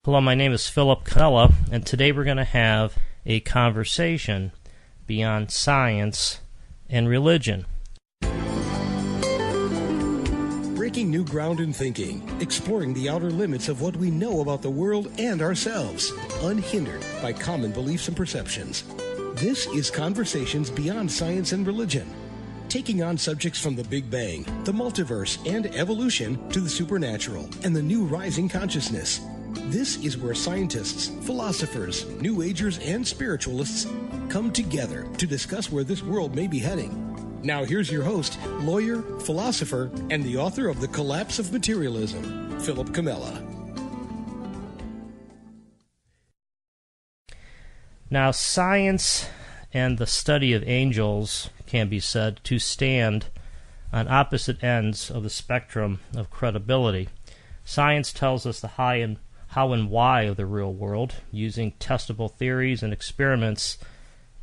Hello, my name is Philip Canella, and today we're going to have a conversation beyond science and religion. Breaking new ground in thinking, exploring the outer limits of what we know about the world and ourselves, unhindered by common beliefs and perceptions. This is Conversations Beyond Science and Religion, taking on subjects from the Big Bang, the multiverse, and evolution to the supernatural and the new rising consciousness. This is where scientists, philosophers, New Agers, and spiritualists come together to discuss where this world may be heading. Now here's your host, lawyer, philosopher, and the author of The Collapse of Materialism, Philip Canella. Now, science and the study of angels can be said to stand on opposite ends of the spectrum of credibility. Science tells us the how and why of the real world, using testable theories and experiments.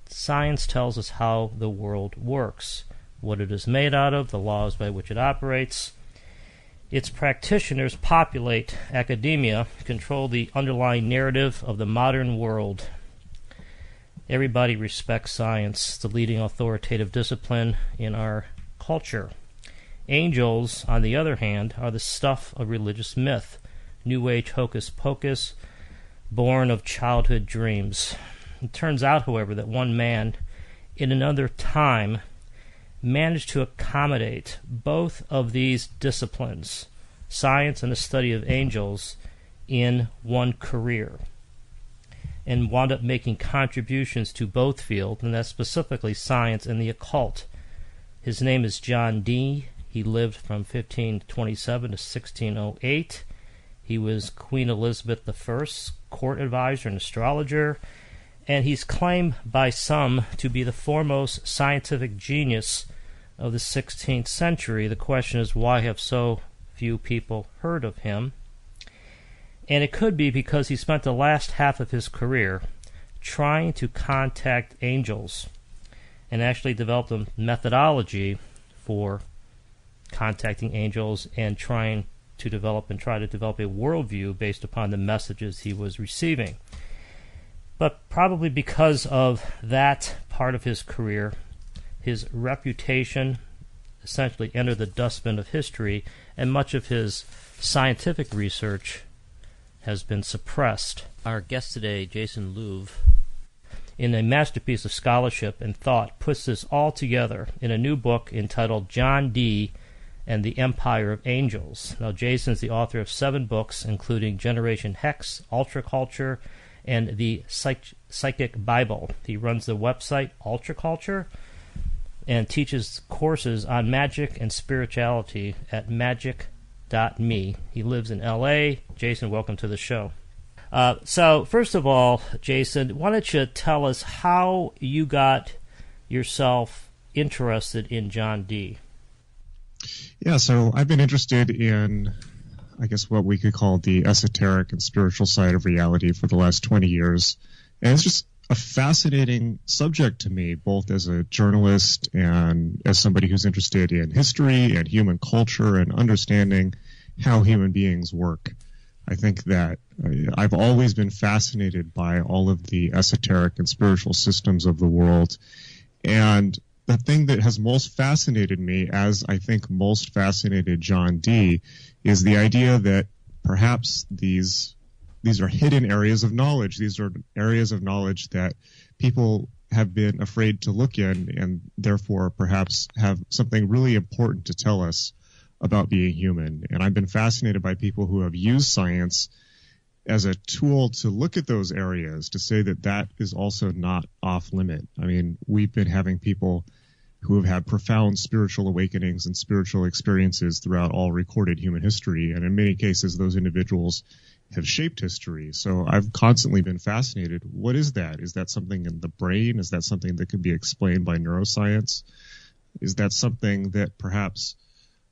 Science tells us how the world works, what it is made out of, the laws by which it operates. Its practitioners populate academia, control the underlying narrative of the modern world. Everybody respects science, the leading authoritative discipline in our culture. Angels, on the other hand, are the stuff of religious myth, New Age hocus pocus, born of childhood dreams. It turns out, however, that one man in another time managed to accommodate both of these disciplines, science and the study of angels, in one career, and wound up making contributions to both fields, and that's specifically science and the occult. His name is John Dee. He lived from 1527 to 1608. He was Queen Elizabeth I's court advisor and astrologer, and he's claimed by some to be the foremost scientific genius of the 16th century. The question is, why have so few people heard of him? And it could be because he spent the last half of his career trying to contact angels and actually developed a methodology for contacting angels and try to develop a worldview based upon the messages he was receiving. But probably because of that part of his career, his reputation essentially entered the dustbin of history, and much of his scientific research has been suppressed. Our guest today, Jason Louv, in a masterpiece of scholarship and thought, puts this all together in a new book entitled John Dee and the Empire of Angels. Now, Jason is the author of 7 books, including Generation Hex, Ultraculture, and the Psychic Bible. He runs the website Ultraculture and teaches courses on magic and spirituality at magic.me. He lives in L.A. Jason, welcome to the show. So, first of all, Jason, why don't you tell us how you got yourself interested in John Dee? Yeah, so I've been interested in, I guess, what we could call the esoteric and spiritual side of reality for the last 20 years. And it's just a fascinating subject to me, both as a journalist and as somebody who's interested in history and human culture and understanding how human beings work. I think that I've always been fascinated by all of the esoteric and spiritual systems of the world. And the thing that has most fascinated me, as I think most fascinated John Dee, is the idea that perhaps these are hidden areas of knowledge. These are areas of knowledge that people have been afraid to look in, and therefore perhaps have something really important to tell us about being human. And I've been fascinated by people who have used science as a tool to look at those areas, to say that that is also not off limit. I mean, we've been having people who have had profound spiritual awakenings and spiritual experiences throughout all recorded human history, and in many cases those individuals have shaped history. So I've constantly been fascinated. What is that? Is that something in the brain? Is that something that could be explained by neuroscience? Is that something that perhaps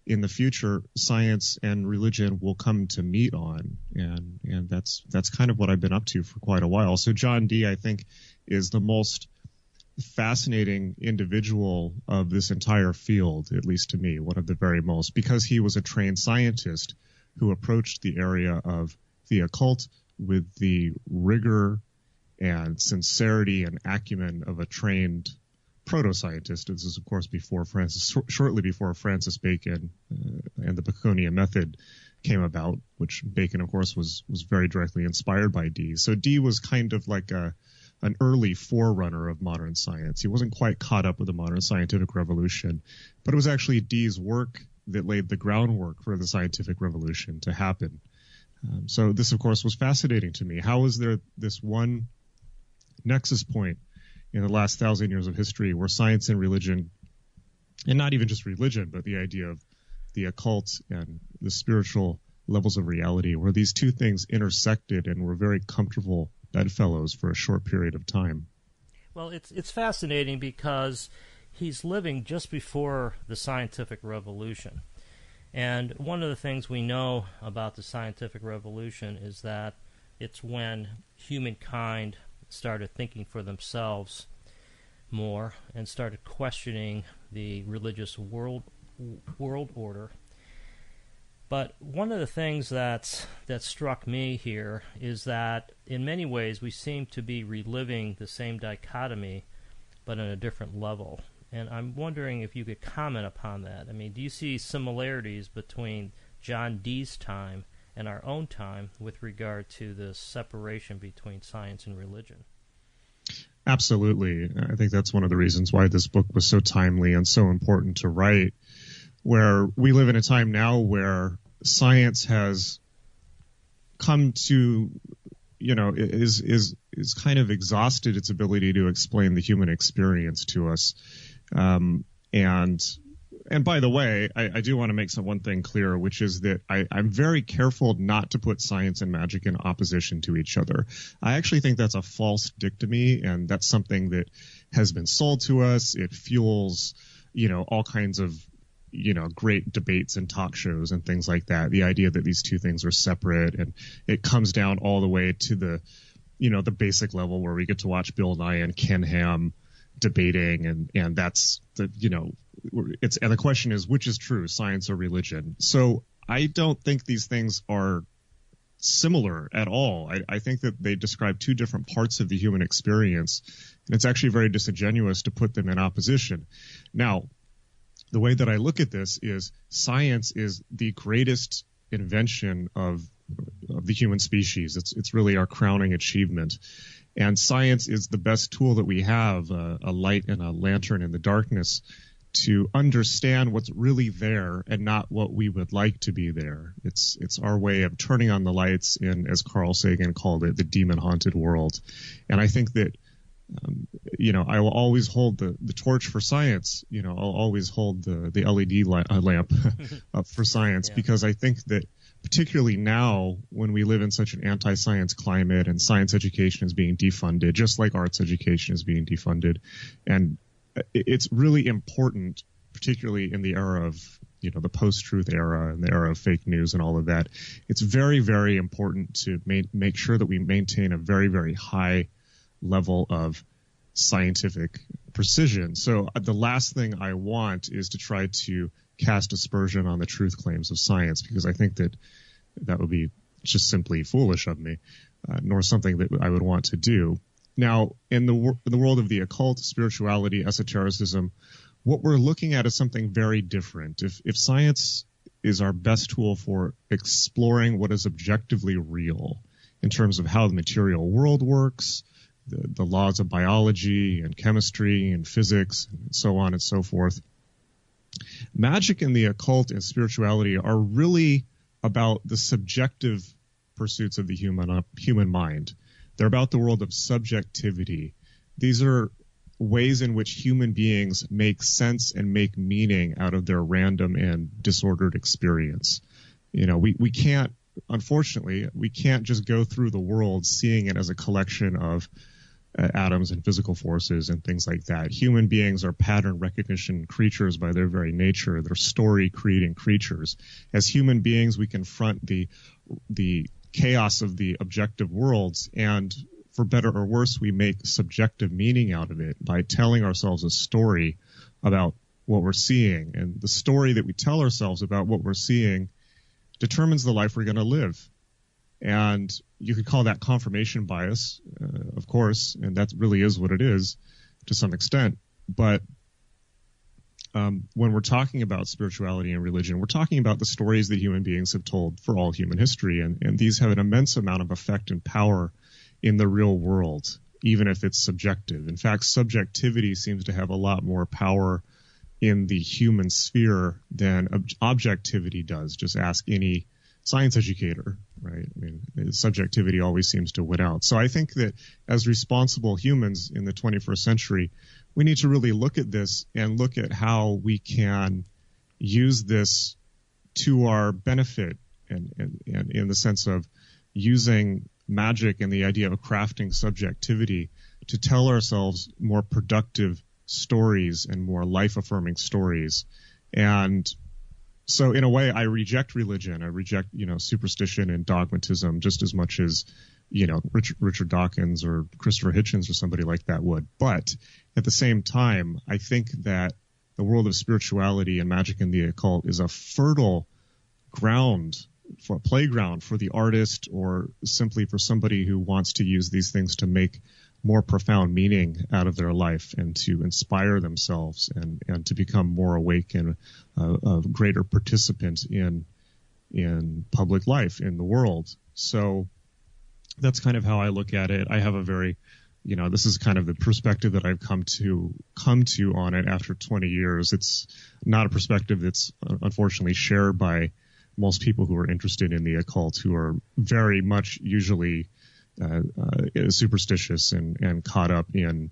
in the future science and religion will come to meet on? And that's kind of what I've been up to for quite a while. So John Dee, I think, is the most fascinating individual of this entire field, at least to me, one of the very most, because he was a trained scientist who approached the area of the occult with the rigor and sincerity and acumen of a trained proto-scientist. This is, of course, shortly before Francis Bacon and the Baconian method came about, which Bacon, of course, was very directly inspired by Dee. So Dee was kind of like an early forerunner of modern science. He wasn't quite caught up with the modern scientific revolution, but it was actually Dee's work that laid the groundwork for the scientific revolution to happen. So this, of course, was fascinating to me. How is there this one nexus point in the last 1,000 years of history where science and religion, and not even just religion, but the idea of the occult and the spiritual levels of reality, where these two things intersected and were very comfortable bedfellows for a short period of time? Well, it's fascinating because he's living just before the scientific revolution. And one of the things we know about the scientific revolution is that it's when humankind started thinking for themselves more and started questioning the religious world order. But one of the things that struck me here is that in many ways we seem to be reliving the same dichotomy, but on a different level. And I'm wondering if you could comment upon that. I mean, do you see similarities between John Dee's time and our own time with regard to the separation between science and religion? Absolutely. I think that's one of the reasons why this book was so timely and so important to write, where we live in a time now where science has come to, is kind of exhausted its ability to explain the human experience to us. And by the way, I do want to make one thing clear, which is that I'm very careful not to put science and magic in opposition to each other. I actually think that's a false dichotomy, and that's something that has been sold to us. It fuels, all kinds of, great debates and talk shows and things like that. The idea that these two things are separate, and it comes down all the way to the, the basic level where we get to watch Bill Nye and Ken Ham debating, and that's the, and the question is, which is true, science or religion? So I don't think these things are similar at all. I think that they describe two different parts of the human experience, and it's actually very disingenuous to put them in opposition. Now, the way that I look at this is science is the greatest invention of the human species. It's really our crowning achievement. And science is the best tool that we have, a light and a lantern in the darkness, to understand what's really there and not what we would like to be there. It's our way of turning on the lights in, as Carl Sagan called it, the demon-haunted world. And I think that, I will always hold the torch for science. I'll always hold the LED lamp up for science, because I think that particularly now when we live in such an anti-science climate and science education is being defunded, just like arts education is being defunded. And it's really important, particularly in the era of, the post-truth era and the era of fake news and all of that. It's very, very important to make sure that we maintain a very, very high level of scientific precision. So the last thing I want is to try to cast aspersion on the truth claims of science, because I think that would be just simply foolish of me, nor something that I would want to do. Now, in the world of the occult, spirituality, esotericism, what we're looking at is something very different. If science is our best tool for exploring what is objectively real in terms of how the material world works, the laws of biology and chemistry and physics, and so on and so forth, magic and the occult and spirituality are really about the subjective pursuits of the human mind. They're about the world of subjectivity. These are ways in which human beings make sense and make meaning out of their random and disordered experience. We can't, unfortunately, we can't just go through the world seeing it as a collection of atoms and physical forces and things like that. Human beings are pattern recognition creatures by their very nature. They're story creating creatures. As human beings, we confront the chaos of the objective worlds, and for better or worse, we make subjective meaning out of it by telling ourselves a story about what we're seeing. And the story that we tell ourselves about what we're seeing determines the life we're going to live. And you could call that confirmation bias, of course, and that really is what it is to some extent. But when we're talking about spirituality and religion, we're talking about the stories that human beings have told for all human history, and these have an immense amount of effect and power in the real world, even if it's subjective. In fact, subjectivity seems to have a lot more power in the human sphere than objectivity does. Just ask any science educator, right? I mean, subjectivity always seems to win out. So I think that as responsible humans in the 21st century, we need to really look at this and look at how we can use this to our benefit, and in the sense of using magic and the idea of crafting subjectivity to tell ourselves more productive stories and more life-affirming stories. And so in a way, I reject religion. I reject, superstition and dogmatism just as much as, Richard Dawkins or Christopher Hitchens or somebody like that would. But at the same time, I think that the world of spirituality and magic and the occult is a fertile playground for the artist, or simply for somebody who wants to use these things to make more profound meaning out of their life and to inspire themselves and to become more awake and a greater participant in public life in the world. So that's kind of how I look at it. I have a very, this is kind of the perspective that I've come to on it after 20 years. It's not a perspective that's unfortunately shared by most people who are interested in the occult, who are very much usually superstitious and caught up in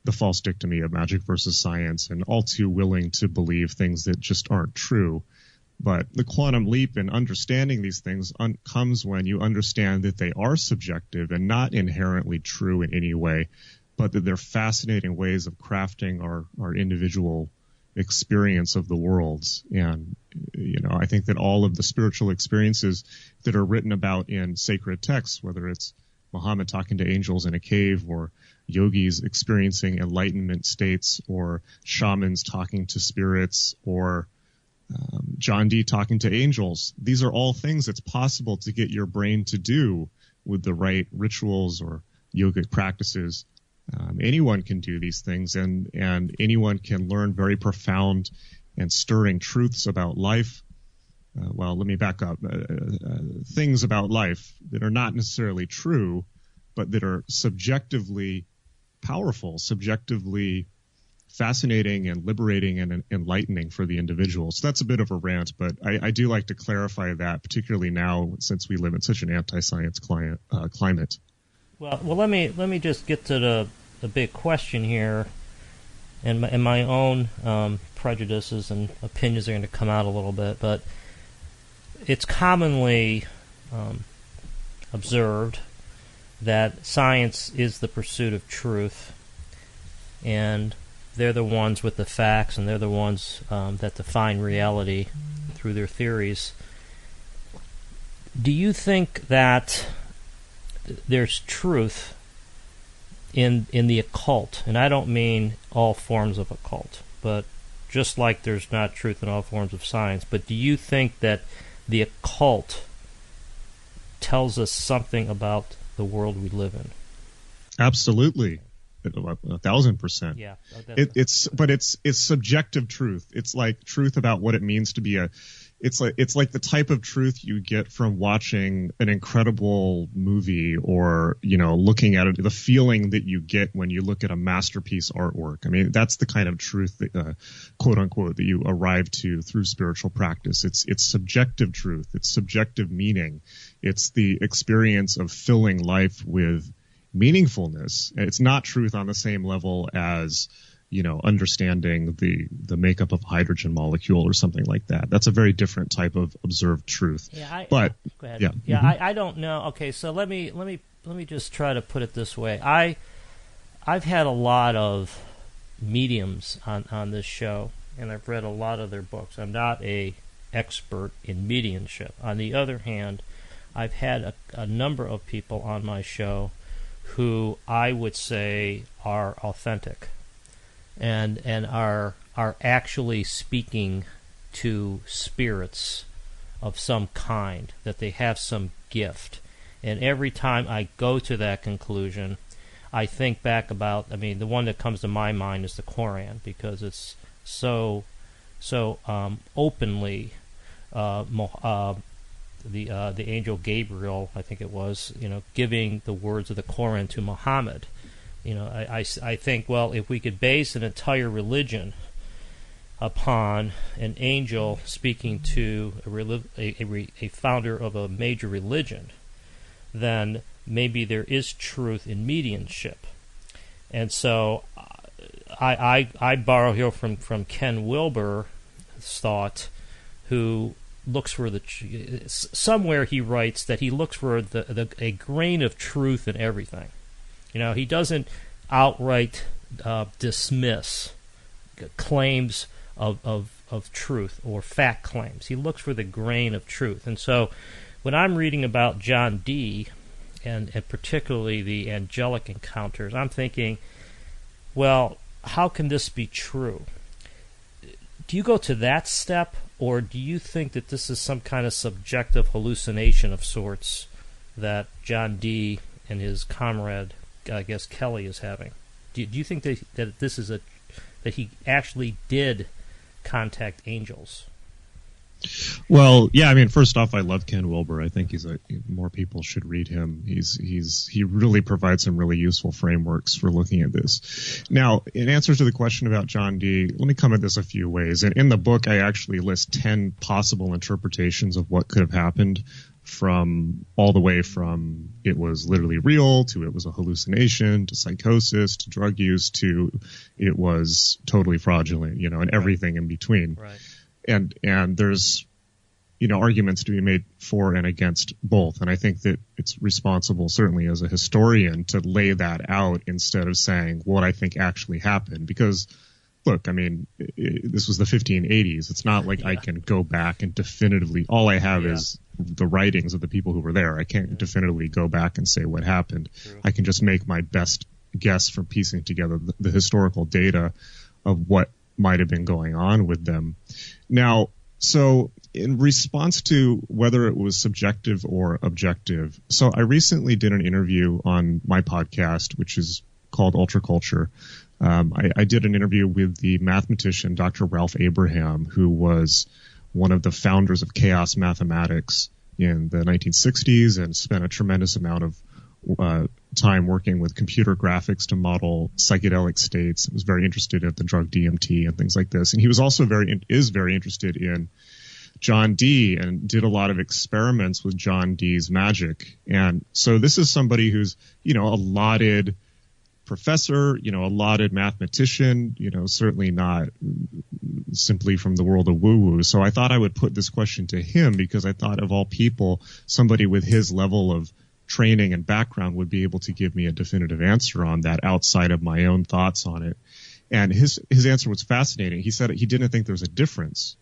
the false dichotomy of magic versus science, and all too willing to believe things that just aren't true. But the quantum leap in understanding these things comes when you understand that they are subjective and not inherently true in any way, but that they're fascinating ways of crafting our individual experience of the worlds. And, I think that all of the spiritual experiences that are written about in sacred texts, whether it's Muhammad talking to angels in a cave, or yogis experiencing enlightenment states, or shamans talking to spirits, or John Dee talking to angels. These are all things that's possible to get your brain to do with the right rituals or yogic practices. Anyone can do these things, and anyone can learn very profound and stirring truths about life. Well, let me back up. Things about life that are not necessarily true, but that are subjectively powerful, subjectively fascinating and liberating and enlightening for the individual. So that's a bit of a rant, but I do like to clarify that, particularly now since we live in such an anti-science climate. Well, let me just get to the big question here, and my own prejudices and opinions are going to come out a little bit, but it's commonly observed that science is the pursuit of truth, and they're the ones with the facts, and they're the ones that define reality through their theories. Do you think that there's truth in the occult? And I don't mean all forms of occult, but just like there's not truth in all forms of science. But do you think that the occult tells us something about the world we live in? Absolutely. 1,000%. Yeah, it's subjective truth. It's like truth about what it means to be it's like the type of truth you get from watching an incredible movie, or looking at it, the feeling that you get when you look at a masterpiece artwork. I mean, that's the kind of truth that, quote unquote, that you arrive to through spiritual practice. It's subjective truth. It's subjective meaning. It's the experience of filling life with meaningfulness. It's not truth on the same level as understanding the makeup of a hydrogen molecule or something like that. That's a very different type of observed truth. Go ahead. Yeah, mm-hmm. I don't know. Okay, so let me just try to put it this way. I've had a lot of mediums on this show, and I've read a lot of their books. I'm not a expert in mediumship. On the other hand, I've had a number of people on my show who I would say are authentic and are actually speaking to spirits of some kind, that they have some gift. And every time I go to that conclusion, I think back about, the one that comes to my mind is the Quran, because it's so openly the angel Gabriel, I think it was, giving the words of the Quran to Muhammad. I think, well, if we could base an entire religion upon an angel speaking to a founder of a major religion, then maybe there is truth in mediumship. And so I borrow here from Ken Wilber's thought, who looks for somewhere he writes that he looks for a grain of truth in everything. He doesn't outright dismiss claims of truth or fact claims. He looks for the grain of truth. And so when I'm reading about John Dee, and particularly the angelic encounters, I'm thinking, well, how can this be true? Do you go to that step, or do you think that this is some kind of subjective hallucination of sorts that John Dee and his comrade, I guess Kelly, is having? Do you think that this is that he actually did contact angels? Well, yeah, first off, I love Ken Wilber. I think more people should read him. He really provides some really useful frameworks for looking at this. Now, in answer to the question about John Dee, let me come at this a few ways. And in the book, I actually list 10 possible interpretations of what could have happened, from all the way from it was literally real, to it was a hallucination, to psychosis, to drug use, to it was totally fraudulent, and everything in between. Right. And there's, arguments to be made for and against both. And I think that it's responsible, certainly as a historian, to lay that out instead of saying what I think actually happened. Because, look, this was the 1580s. It's not like I can go back and definitively, all I have is the writings of the people who were there. I can't definitively go back and say what happened. True. I can just make my best guess from piecing together the historical data of what might have been going on with them. Now, so in response to whether it was subjective or objective, so I recently did an interview on my podcast, which is called Ultra Culture. I did an interview with the mathematician, Dr. Ralph Abraham, who was one of the founders of chaos mathematics in the 1960s and spent a tremendous amount of time working with computer graphics to model psychedelic states. Was very interested in the drug DMT and things like this. And he was also very interested in John Dee and did a lot of experiments with John Dee's magic. And so this is somebody who's, a lauded professor, a lauded mathematician, certainly not simply from the world of woo-woo. So I thought I would put this question to him, because I thought, of all people, somebody with his level of training and background would be able to give me a definitive answer on that outside of my own thoughts on it. And his answer was fascinating. He said he didn't think there was a difference,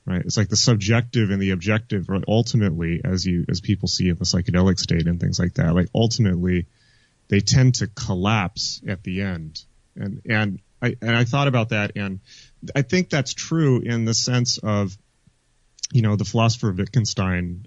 right? It's like the subjective and the objective, right? Ultimately, as people see in the psychedelic state and things like that, like ultimately they tend to collapse at the end. And I thought about that, and I think that's true in the sense of, the philosopher Wittgenstein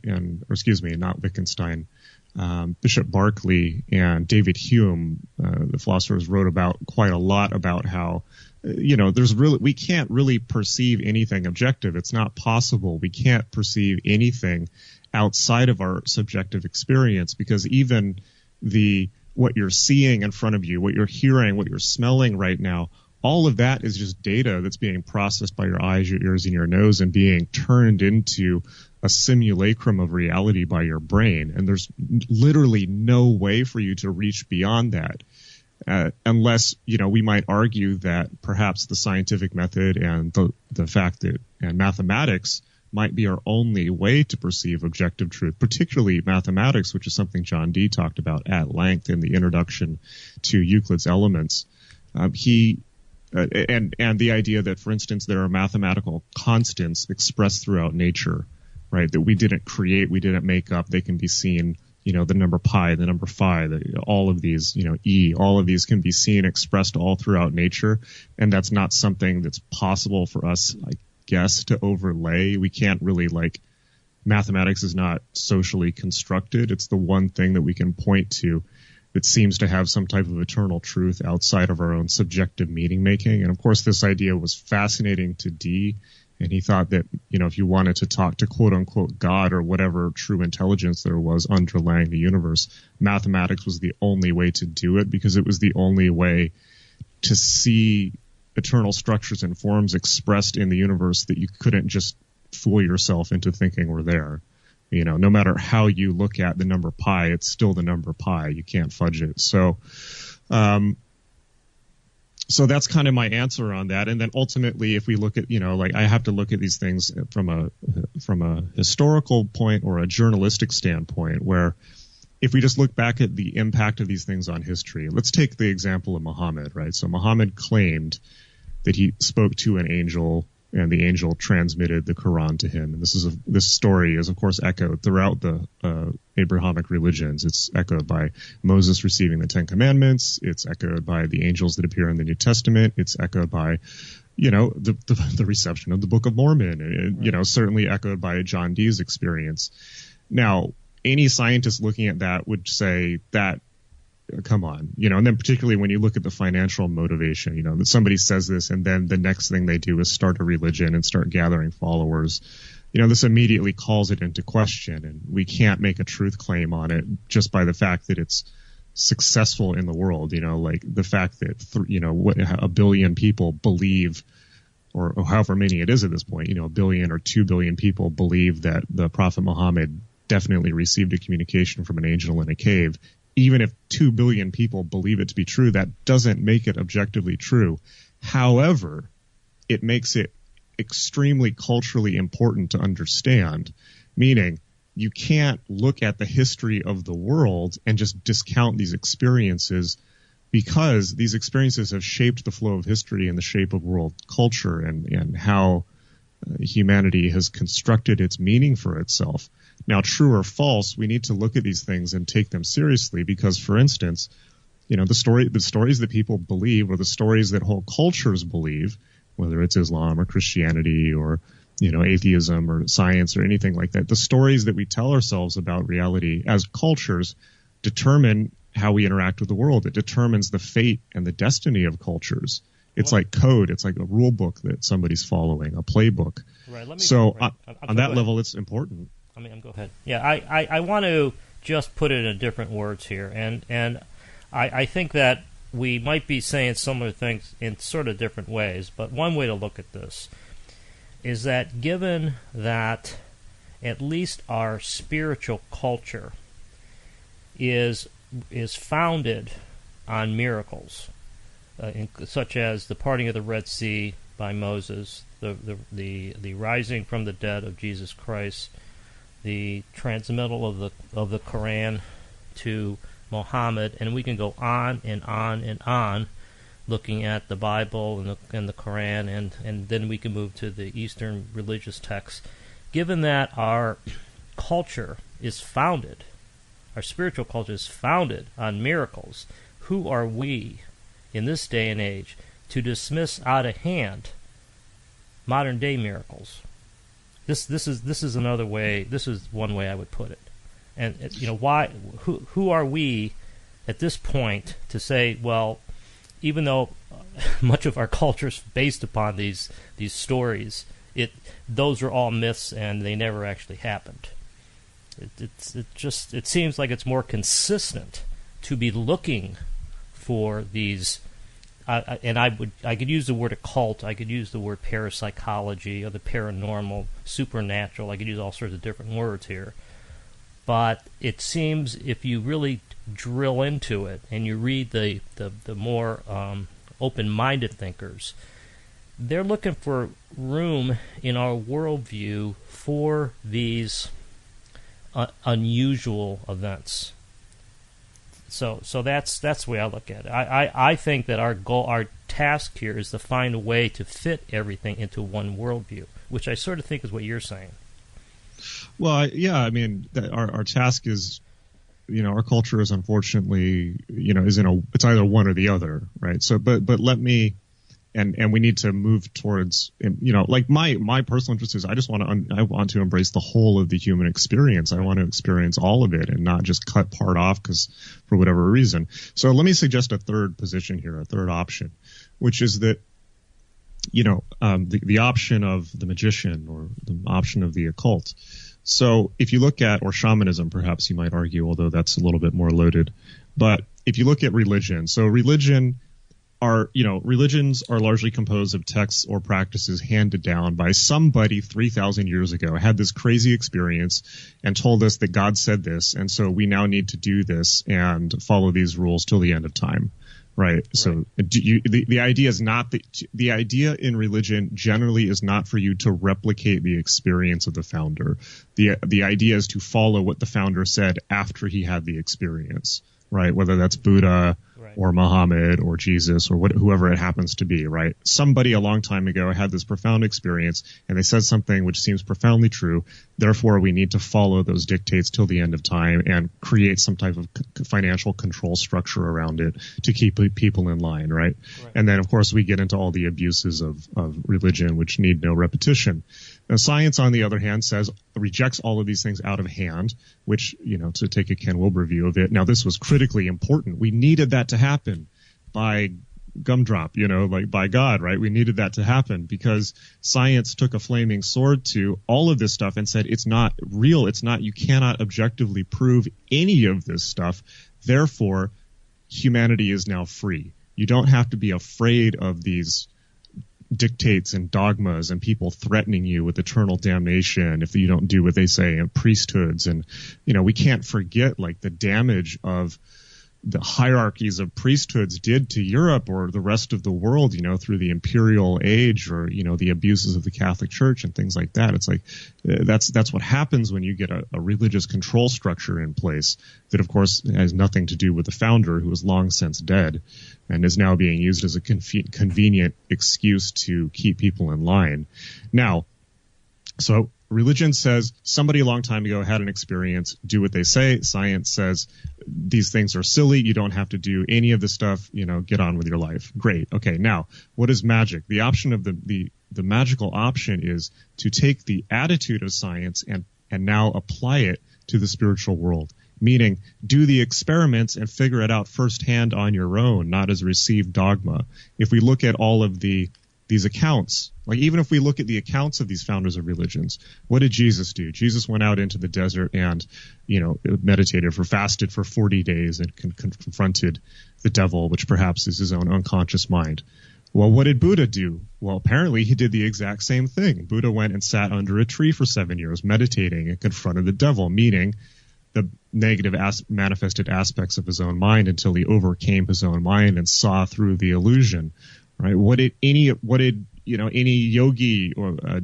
Bishop Berkeley and David Hume, the philosophers, wrote about quite a lot about how, we can't really perceive anything objective. It's not possible. We can't perceive anything outside of our subjective experience, because even what you're seeing in front of you, what you're hearing, what you're smelling right now, all of that is just data that's being processed by your eyes, your ears, and your nose, and being turned into a simulacrum of reality by your brain. And there's literally no way for you to reach beyond that, unless, we might argue that perhaps the scientific method and the fact that and mathematics might be our only way to perceive objective truth, particularly mathematics, which is something John Dee talked about at length in the introduction to Euclid's Elements. And the idea that, for instance, there are mathematical constants expressed throughout nature, right, that we didn't create, we didn't make up. They can be seen, the number pi, the number phi, all of these, E, all of these can be seen expressed all throughout nature. And that's not something that's possible for us, I guess, to overlay. We can't really mathematics is not socially constructed. It's the one thing that we can point to that seems to have some type of eternal truth outside of our own subjective meaning making. And of course, this idea was fascinating to Dee. And he thought that, if you wanted to talk to quote unquote God or whatever true intelligence there was underlying the universe, mathematics was the only way to do it, because it was the only way to see eternal structures and forms expressed in the universe that you couldn't just fool yourself into thinking were there. No matter how you look at the number pi, it's still the number pi. You can't fudge it. So that's kind of my answer on that. And then ultimately, if we look at, I have to look at these things from a historical point or a journalistic standpoint, where if we just look back at the impact of these things on history, let's take the example of Muhammad, right? So Muhammad claimed that he spoke to an angel, and the angel transmitted the Quran to him. And this story is, of course, echoed throughout the Abrahamic religions. It's echoed by Moses receiving the Ten Commandments. It's echoed by the angels that appear in the New Testament. It's echoed by, the reception of the Book of Mormon. And, certainly echoed by John Dee's experience. Now, any scientist looking at that would say that, come on, and then particularly when you look at the financial motivation, that somebody says this and then the next thing they do is start a religion and start gathering followers. This immediately calls it into question, and we can't make a truth claim on it just by the fact that it's successful in the world. Like the fact that, a billion people believe, or however many it is at this point, a billion or 2 billion people believe that the Prophet Muhammad definitely received a communication from an angel in a cave. Even if 2 billion people believe it to be true, that doesn't make it objectively true. However, it makes it extremely culturally important to understand, meaning you can't look at the history of the world and just discount these experiences, because these experiences have shaped the flow of history and the shape of world culture and how humanity has constructed its meaning for itself. Now, true or false, we need to look at these things and take them seriously, because, for instance, the stories that people believe, or the stories that whole cultures believe, whether it's Islam or Christianity or, atheism or science or anything like that, the stories that we tell ourselves about reality as cultures determine how we interact with the world. It determines the fate and the destiny of cultures. It's like code. It's like a rule book that somebody's following, a playbook. Right. On that level, it's important. Go ahead. Yeah, I want to just put it in different words here, and I think that we might be saying similar things in sort of different ways, but one way to look at this is that given that at least our spiritual culture is founded on miracles, such as the parting of the Red Sea by Moses, the rising from the dead of Jesus Christ, the transmittal of the Quran to Muhammad, and we can go on and on and on, looking at the Bible and the Quran, and then we can move to the Eastern religious texts. Given that our culture is founded, our spiritual culture is founded on miracles, who are we in this day and age to dismiss out of hand modern day miracles? This is another way. This is one way I would put it. And why? Who are we at this point to say, well, even though much of our culture is based upon these stories, those are all myths and they never actually happened. It seems like it's more consistent to be looking for these. And I could use the word occult, I could use the word parapsychology or the paranormal, supernatural, I could use all sorts of different words here. But it seems if you really drill into it and you read the more open-minded thinkers, they're looking for room in our worldview for these unusual events. So that's the way I look at it. I think that our goal, our task here, is to find a way to fit everything into one worldview, which I sort of think is what you're saying. Well, yeah, I mean, our task is, our culture is unfortunately, it's either one or the other, right? So, but let me and we need to move towards, like my personal interest is I want to embrace the whole of the human experience. I want to experience all of it and not just cut part off for whatever reason. So let me suggest a third position here, a third option, which is that the option of the magician or the option of the occult. So if you look at, or shamanism, perhaps you might argue, although that's a little bit more loaded. But if you look at religion, so religions are largely composed of texts or practices handed down by somebody 3,000 years ago, had this crazy experience and told us that God said this. And so we now need to do this and follow these rules till the end of time. Right. So the idea is not the idea in religion generally is not for you to replicate the experience of the founder. The idea is to follow what the founder said after he had the experience. Right. Whether that's Buddha or Muhammad or Jesus or whoever it happens to be. Right. Somebody a long time ago had this profound experience and they said something which seems profoundly true. Therefore, we need to follow those dictates till the end of time and create some type of financial control structure around it to keep people in line. Right. And then, of course, we get into all the abuses of religion, which need no repetition. Now, science, on the other hand, rejects all of these things out of hand, which, to take a Ken Wilber view of it. Now, this was critically important. We needed that to happen by gumdrop, like by God, right? We needed that to happen because science took a flaming sword to all of this stuff and said, it's not real. You cannot objectively prove any of this stuff. Therefore, humanity is now free. You don't have to be afraid of these dictates and dogmas and people threatening you with eternal damnation if you don't do what they say, and priesthoods. And, we can't forget like the damage of the hierarchies of priesthoods did to Europe or the rest of the world, through the imperial age or, the abuses of the Catholic Church and things like that. It's like that's what happens when you get a religious control structure in place that, of course, has nothing to do with the founder, who is long since dead and is now being used as a convenient excuse to keep people in line. Now, so religion says somebody a long time ago had an experience, do what they say. Science says these things are silly. You don't have to do any of this stuff, get on with your life. Great. Okay. Now, what is magic? The option of the magical option is to take the attitude of science and now apply it to the spiritual world, meaning do the experiments and figure it out firsthand on your own, not as received dogma. If we look at all of these accounts, like even if we look at the accounts of these founders of religions, what did Jesus do? Jesus went out into the desert and, meditated fasted for 40 days and confronted the devil, which perhaps is his own unconscious mind. Well, what did Buddha do? Well, apparently he did the exact same thing. Buddha went and sat under a tree for 7 years, meditating, and confronted the devil, meaning the negative manifested aspects of his own mind until he overcame his own mind and saw through the illusion. Right? What did any yogi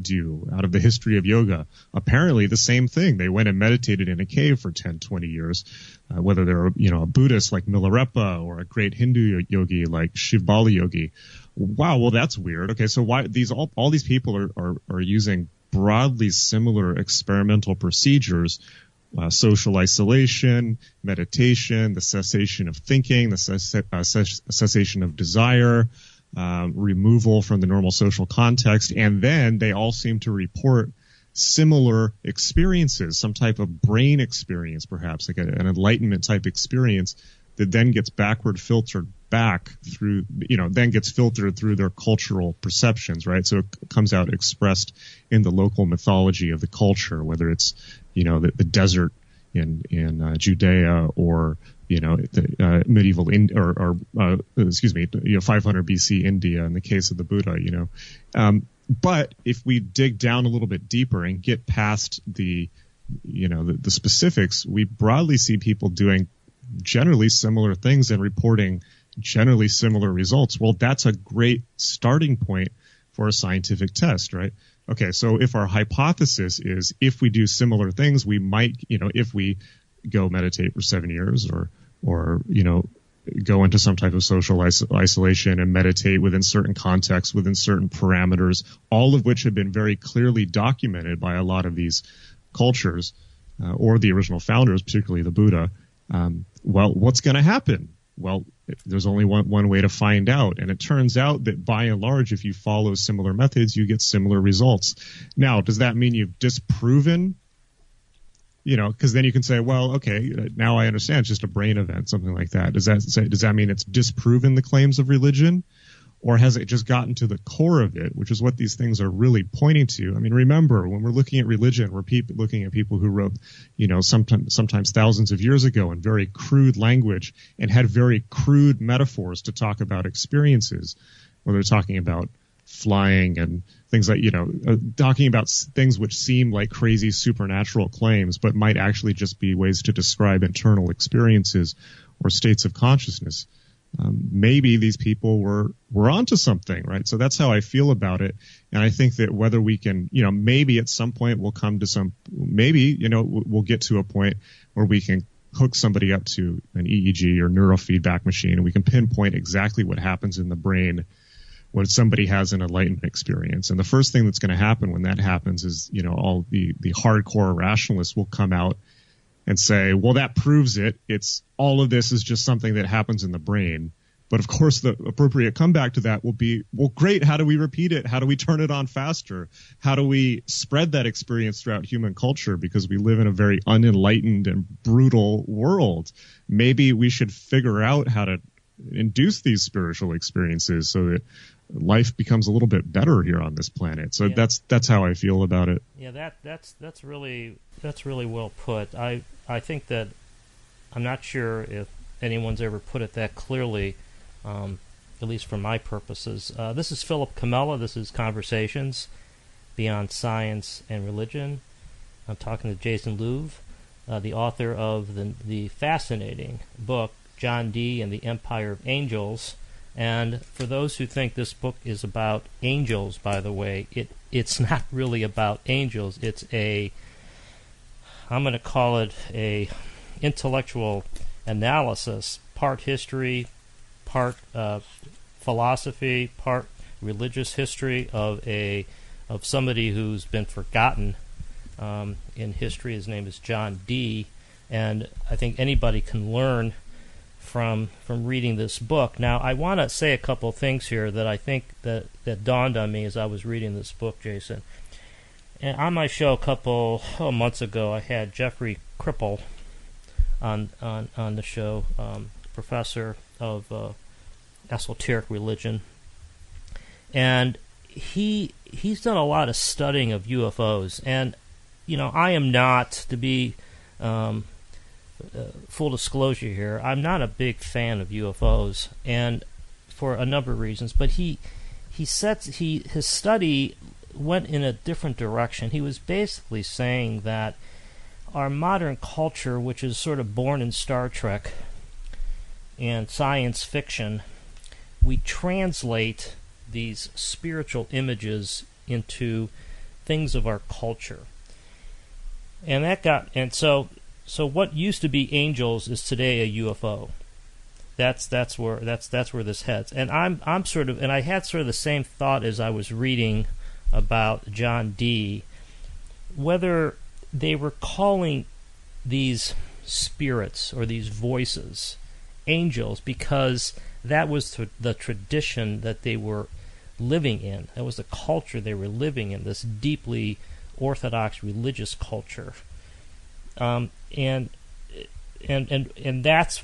do out of the history of yoga? Apparently the same thing. They went and meditated in a cave for 10, 20 years, whether they're, a Buddhist like Milarepa or a great Hindu yogi like Shivbala yogi. Wow. Well, that's weird. Okay. So why all these people are using broadly similar experimental procedures, social isolation, meditation, the cessation of thinking, the cessation of desire, removal from the normal social context, and then they all seem to report similar experiences, some type of brain experience, perhaps like an enlightenment type experience that then gets filtered back through, then gets filtered through their cultural perceptions, right? So it comes out expressed in the local mythology of the culture, whether it's, the desert in Judea or the medieval 500 BC India in the case of the Buddha, but if we dig down a little bit deeper and get past the specifics, we broadly see people doing generally similar things and reporting generally similar results. Well, that's a great starting point for a scientific test, right? Okay, so if our hypothesis is if we do similar things, we might, if we go meditate for 7 years or go into some type of social isolation and meditate within certain contexts, within certain parameters, all of which have been very clearly documented by a lot of these cultures or the original founders, particularly the Buddha. Well, what's going to happen? Well, there's only one way to find out. And it turns out that by and large, if you follow similar methods, you get similar results. Now, does that mean you've disproven? Because then you can say, well, okay, now I understand it's just a brain event, something like that. Does that mean it's disproven the claims of religion? Or has it just gotten to the core of it, which is what these things are really pointing to? I mean, remember, when we're looking at religion, we're looking at people who wrote, sometimes thousands of years ago in very crude language and had very crude metaphors to talk about experiences, where they're talking about flying and things like, talking about things which seem like crazy supernatural claims, but might actually just be ways to describe internal experiences or states of consciousness. Maybe these people were onto something, right? So that's how I feel about it. And I think that whether we can, maybe at some point we'll come to we'll get to a point where we can hook somebody up to an EEG or neurofeedback machine, and we can pinpoint exactly what happens in the brain when somebody has an enlightenment experience. And the first thing that's going to happen when that happens is, all the hardcore rationalists will come out and say, well, that proves it. It's all of this is just something that happens in the brain. But of course, the appropriate comeback to that will be, well, great. How do we repeat it? How do we turn it on faster? How do we spread that experience throughout human culture? Because we live in a very unenlightened and brutal world. Maybe we should figure out how to induce these spiritual experiences so that life becomes a little bit better here on this planet. So that's how I feel about it. Yeah, that's really well put. I think that I'm not sure if anyone's ever put it that clearly, at least for my purposes. This is Philip Camella. This is Conversations Beyond Science and Religion. I'm talking to Jason Louv, the author of the fascinating book John Dee and the Empire of Angels. And for those who think this book is about angels, by the way, it's not really about angels. It's I'm going to call it a intellectual analysis, part history, part philosophy, part religious history of somebody who's been forgotten in history. His name is John Dee, and I think anybody can learn from reading this book. Now, I want to say a couple of things here that I think that dawned on me as I was reading this book, Jason. And on my show a couple months ago, I had Jeffrey Kripal on the show, professor of esoteric religion, and he's done a lot of studying of UFOs. And I am not, to be full disclosure here, I'm not a big fan of UFOs, and for a number of reasons. But his study went in a different direction. He was basically saying that our modern culture, which is sort of born in Star Trek and science fiction, we translate these spiritual images into things of our culture, and so what used to be angels is today a UFO. That's where this heads. And I'm sort of, and I had sort of the same thought as I was reading about John Dee, whether they were calling these spirits or these voices angels because that was the tradition that they were living in. That was the culture they were living in, this deeply orthodox religious culture. And that's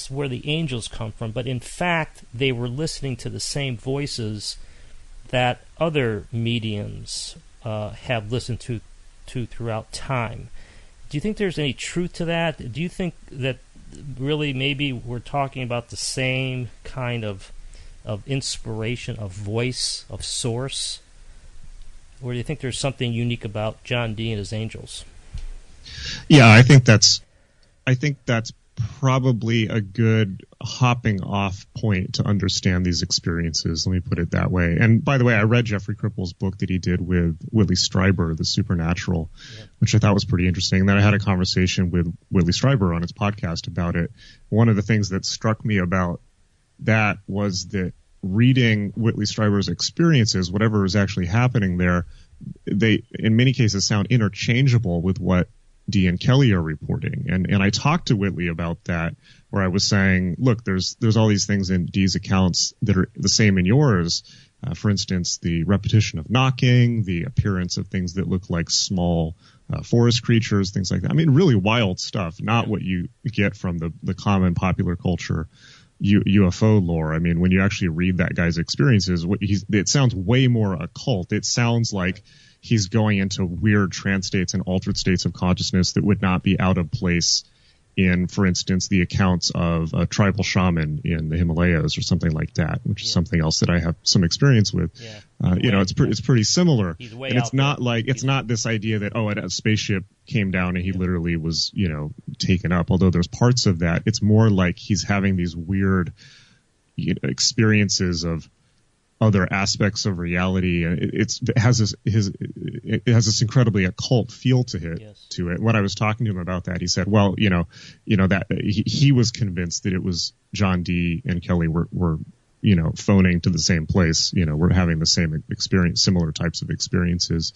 where the angels come from. But in fact, they were listening to the same voices that other mediums have listened to throughout time. Do you think there's any truth to that? Do you think that really maybe we're talking about the same kind of inspiration, of voice, of source? Or do you think there's something unique about John Dee and his angels? Yeah, I think that's probably a good hopping off point to understand these experiences. Let me put it that way. And by the way, I read Jeffrey Kripal's book that he did with Whitley Strieber, The Supernatural, which I thought was pretty interesting. And then I had a conversation with Whitley Strieber on his podcast about it. One of the things that struck me about that was that reading Whitley Strieber's experiences, whatever is actually happening there, they in many cases sound interchangeable with what Dee and Kelly are reporting. And I talked to Whitley about that, where I was saying, look, there's all these things in Dee's accounts that are the same in yours. For instance, the repetition of knocking, the appearance of things that look like small forest creatures, things like that. I mean, really wild stuff, not what you get from the common popular culture UFO lore. I mean, when you actually read that guy's experiences, it sounds way more occult. It sounds like he's going into weird trance states and altered states of consciousness that would not be out of place in, for instance, the accounts of a tribal shaman in the Himalayas or something like that, which is something else that I have some experience with. Yeah. It's pretty similar. And it's not like, it's not this idea that, a spaceship came down and he literally was, taken up. Although there's parts of that. It's more like he's having these weird experiences of other aspects of reality, and it has this incredibly occult feel to it. Yes. To it. When I was talking to him about that, he said, "Well, that he was convinced that it was John Dee and Kelly were phoning to the same place. We're having the same experience, similar types of experiences."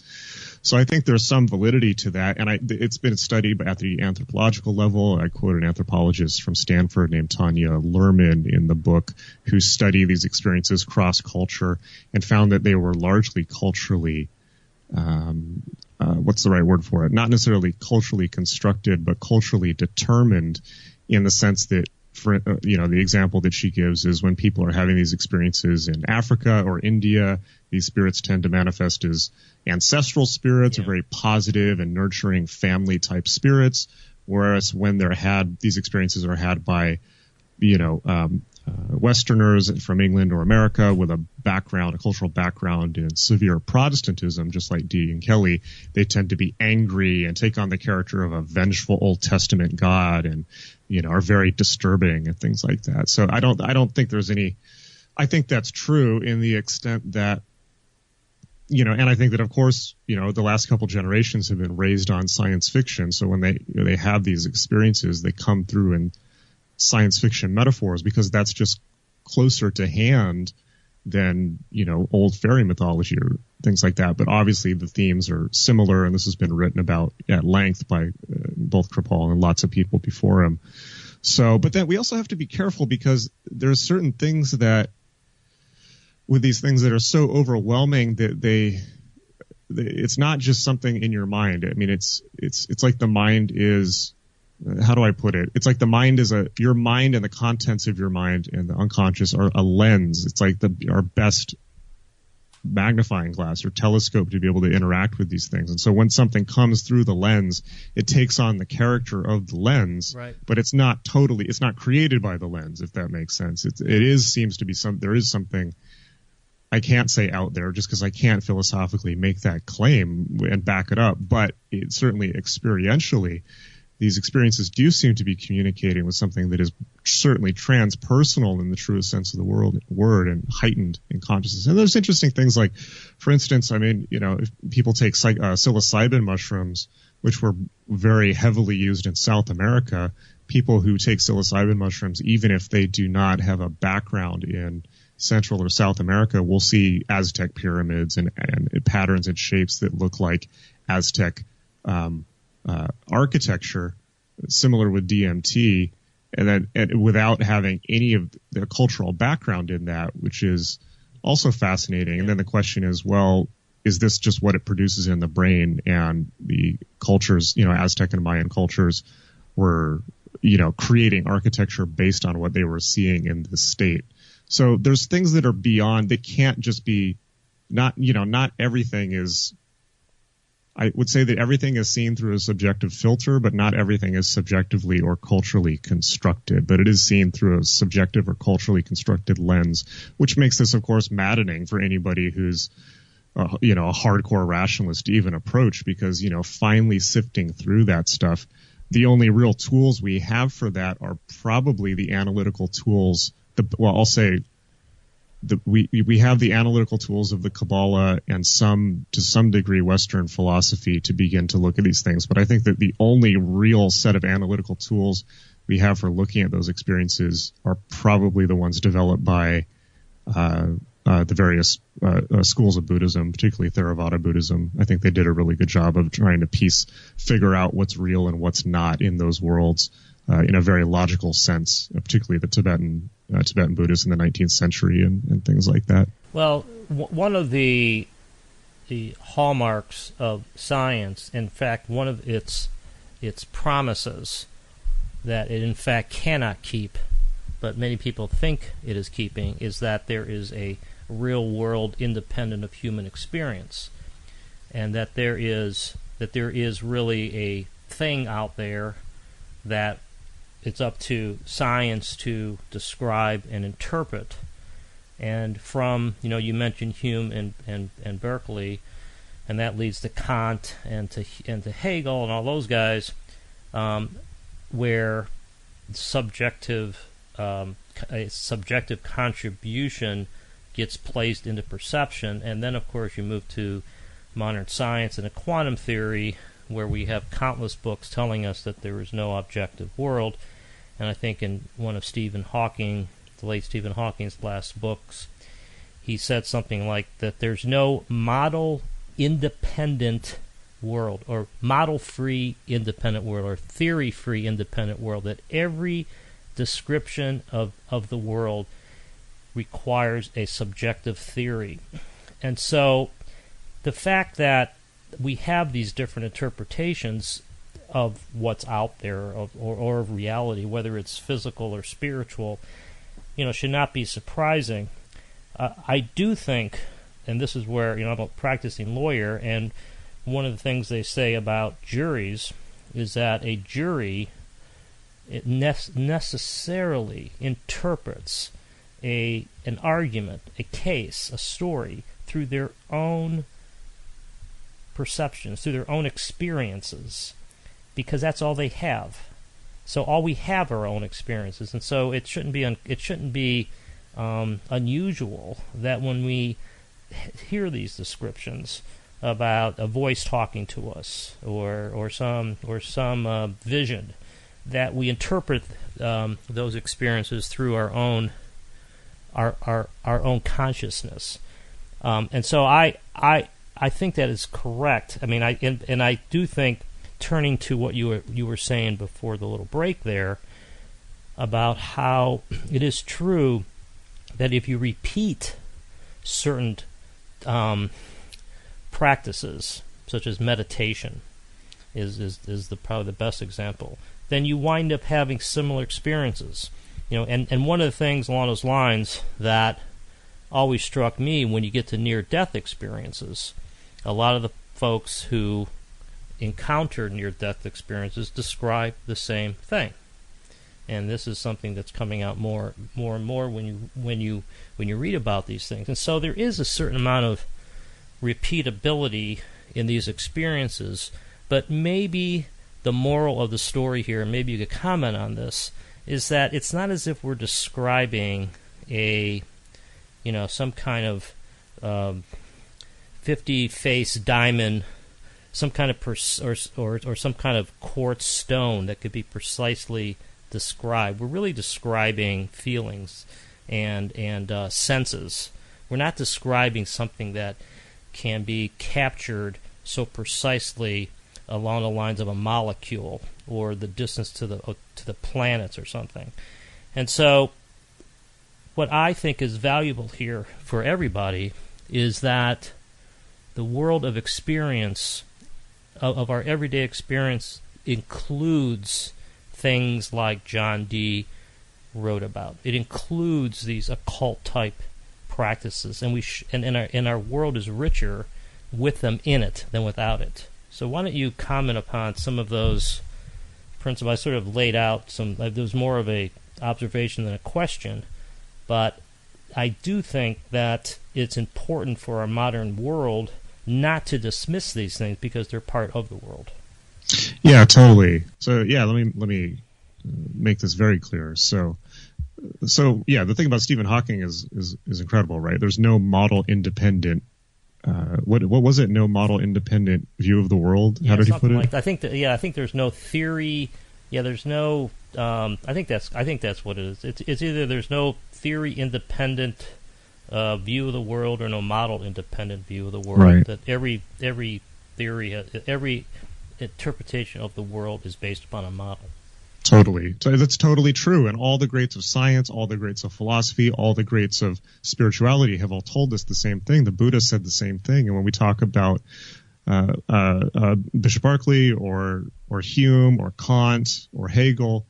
So I think there's some validity to that, and it's been studied at the anthropological level. I quote an anthropologist from Stanford named Tanya Lerman in the book, who studied these experiences cross-culture and found that they were largely culturally, what's the right word for it? Not necessarily culturally constructed, but culturally determined, in the sense that, the example that she gives is when people are having these experiences in Africa or India, these spirits tend to manifest as ancestral spirits, or very positive and nurturing family type spirits. Whereas when these experiences are had by, Westerners from England or America with a cultural background in severe Protestantism, just like Dee and Kelly, they tend to be angry and take on the character of a vengeful Old Testament God, and are very disturbing and things like that. So I don't think there's any. I think that's true in the extent that, and I think that, of course, the last couple generations have been raised on science fiction. So when they have these experiences, they come through in science fiction metaphors, because that's just closer to hand than, old fairy mythology or things like that. But obviously the themes are similar, and this has been written about at length by both Kripal and lots of people before him. So, but then we also have to be careful, because there's certain things that, with these things that are so overwhelming that it's not just something in your mind. I mean, it's like the mind is, how do I put it? It's like the mind is your mind and the contents of your mind and the unconscious are a lens. It's like our best magnifying glass or telescope to be able to interact with these things. And so when something comes through the lens, it takes on the character of the lens, right. But it's not created by the lens, if that makes sense. Seems to be there is something, I can't say out there just because I can't philosophically make that claim and back it up, but it certainly experientially, these experiences do seem to be communicating with something that is certainly transpersonal in the truest sense of the word, and heightened in consciousness. And there's interesting things like, for instance, I mean, if people take psilocybin mushrooms, which were very heavily used in South America, people who take psilocybin mushrooms, even if they do not have a background in Central or South America, will see Aztec pyramids and patterns and shapes that look like Aztec architecture, similar with DMT, and without having any of the cultural background in that, which is also fascinating. And then the question is, well, is this just what it produces in the brain? And the cultures, Aztec and Mayan cultures were, creating architecture based on what they were seeing in the state. So there's things that are beyond, they can't just be, not everything is, I would say that everything is seen through a subjective filter, but not everything is subjectively or culturally constructed. But it is seen through a subjective or culturally constructed lens, which makes this, of course, maddening for anybody who's, a hardcore rationalist to even approach, because, finally sifting through that stuff, the only real tools we have for that are probably the analytical tools. I'll say we have the analytical tools of the Kabbalah and to some degree Western philosophy to begin to look at these things. But I think that the only real set of analytical tools we have for looking at those experiences are probably the ones developed by the various schools of Buddhism, particularly Theravada Buddhism. I think they did a really good job of trying to figure out what's real and what's not in those worlds in a very logical sense, particularly the Tibetan Buddhists in the 19th century and things like that. Well, one of the hallmarks of science, in fact, one of its promises that it in fact cannot keep, but many people think it is keeping, is that there is a real world independent of human experience, and that there is really a thing out there that it's up to science to describe and interpret. And from, you mentioned Hume and Berkeley, and that leads to Kant and to Hegel and all those guys, where a subjective contribution gets placed into perception. And then, of course, you move to modern science and a quantum theory, where we have countless books telling us that there is no objective world. And I think in one of the late Stephen Hawking's last books, he said something like that there's no model independent world, or model-free independent world, or theory-free independent world, that every description of the world requires a subjective theory. And so the fact that we have these different interpretations of what's out there, or of reality, whether it's physical or spiritual, should not be surprising. I do think, and this is where, I'm a practicing lawyer, and one of the things they say about juries is that a jury necessarily interprets an argument, a case, a story, through their own perceptions, through their own experiences, because that's all they have. So all we have are our own experiences, and so it shouldn't be unusual that when we hear these descriptions about a voice talking to us, or some vision, that we interpret those experiences through our own consciousness. And so I think that is correct. I mean, I do think, turning to what you were saying before the little break there, about how it is true that if you repeat certain practices, such as meditation, is probably the best example, then you wind up having similar experiences. And one of the things along those lines that always struck me when you get to near-death experiences, a lot of the folks who encounter near-death experiences describe the same thing. And this is something that's coming out more and more when you read about these things. And so there is a certain amount of repeatability in these experiences, but maybe the moral of the story here, and maybe you could comment on this, is that it's not as if we're describing some kind of 50-face diamond, some kind of or some kind of quartz stone that could be precisely described. We're really describing feelings and senses. We're not describing something that can be captured so precisely along the lines of a molecule, or the distance to the planets or something. And so what I think is valuable here for everybody is that the world of experience, of our everyday experience, includes things like John Dee wrote about. It includes these occult type practices, and our world is richer with them in it than without it. So why don't you comment upon some of those principles? I sort of laid out some. There was more of a observation than a question, but I do think that it's important for our modern world not to dismiss these things because they're part of the world. Yeah, totally. So yeah, let me make this very clear. So yeah, the thing about Stephen Hawking is incredible, right? There's no model independent. What was it? No model independent view of the world. Yeah, how did he put it? Like I think there's no theory. Yeah, there's no. I think that's what it is. It's either there's no theory independent view of the world or no model independent view of the world. Right. That every theory, every interpretation of the world is based upon a model. Totally. So that's totally true. And all the greats of science, all the greats of philosophy, all the greats of spirituality have all told us the same thing. The Buddha said the same thing. And when we talk about Bishop Berkeley or Hume or Kant or Hegel,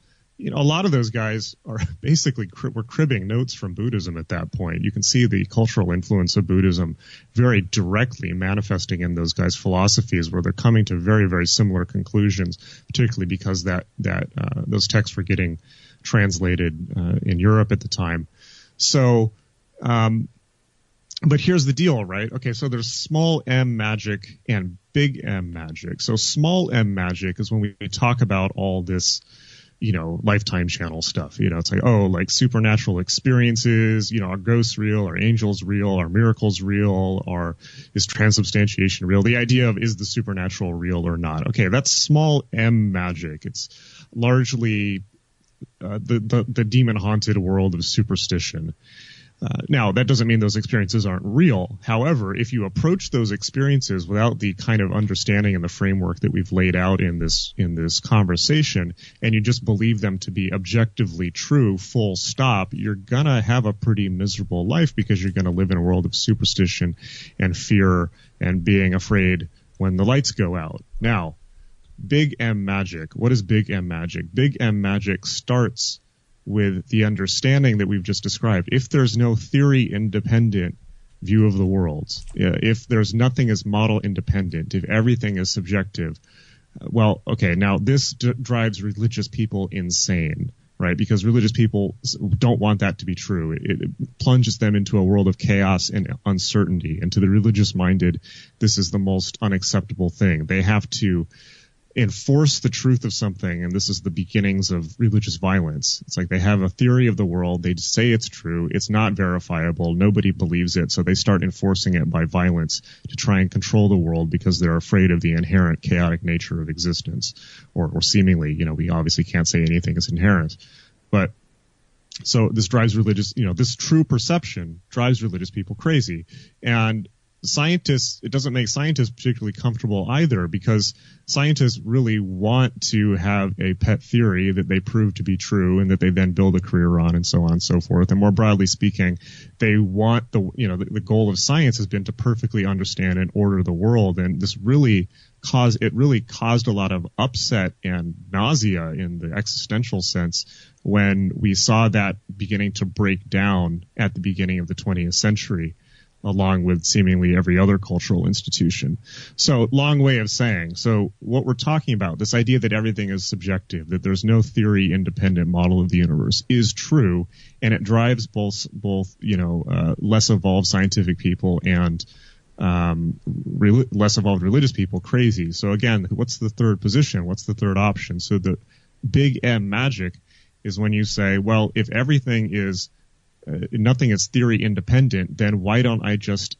a lot of those guys are basically were cribbing notes from Buddhism at that point. You can see the cultural influence of Buddhism very directly manifesting in those guys' philosophies, where they're coming to very, very similar conclusions, particularly because those texts were getting translated in Europe at the time. So, but here's the deal, right? Okay, so there's small m magic and big M magic. So small m magic is when we talk about all this, Lifetime channel stuff. It's like, like supernatural experiences, are ghosts real? Are angels real? Are miracles real? Is transubstantiation real? The idea of, is the supernatural real or not? Okay, that's small m magic. It's largely the demon-haunted world of superstition. Now, that doesn't mean those experiences aren't real. However, if you approach those experiences without the kind of understanding and the framework that we've laid out in this conversation, and you just believe them to be objectively true, full stop, you're going to have a pretty miserable life, because you're going to live in a world of superstition and fear and being afraid when the lights go out. Now, big M magic. What is big M magic? Big M magic starts with the understanding that we've just described. If there's no theory-independent view of the world, if there's nothing as model-independent, if everything is subjective, now this drives religious people insane, right? Because religious people don't want that to be true. It plunges them into a world of chaos and uncertainty. And to the religious-minded, this is the most unacceptable thing. They have to enforce the truth of something, and this is the beginnings of religious violence. It's like they have a theory of the world, they say it's true, it's not verifiable, nobody believes it, so they start enforcing it by violence to try and control the world, because they're afraid of the inherent chaotic nature of existence, or seemingly, we obviously can't say anything is inherent. But so this drives this true perception drives religious people crazy. And it doesn't make scientists particularly comfortable either, because scientists really want to have a pet theory that they prove to be true and that they then build a career on, and so on and so forth. And more broadly speaking, they want the goal of science has been to perfectly understand and order the world. And this really caused a lot of upset and nausea in the existential sense when we saw that beginning to break down at the beginning of the 20th century, along with seemingly every other cultural institution. So, long way of saying, so what we're talking about, this idea that everything is subjective, that there's no theory-independent model of the universe, is true, and it drives both less evolved scientific people and less evolved religious people crazy. So again, what's the third position? What's the third option? So the big M magic is when you say, well, if everything is nothing is theory independent, then why don't I just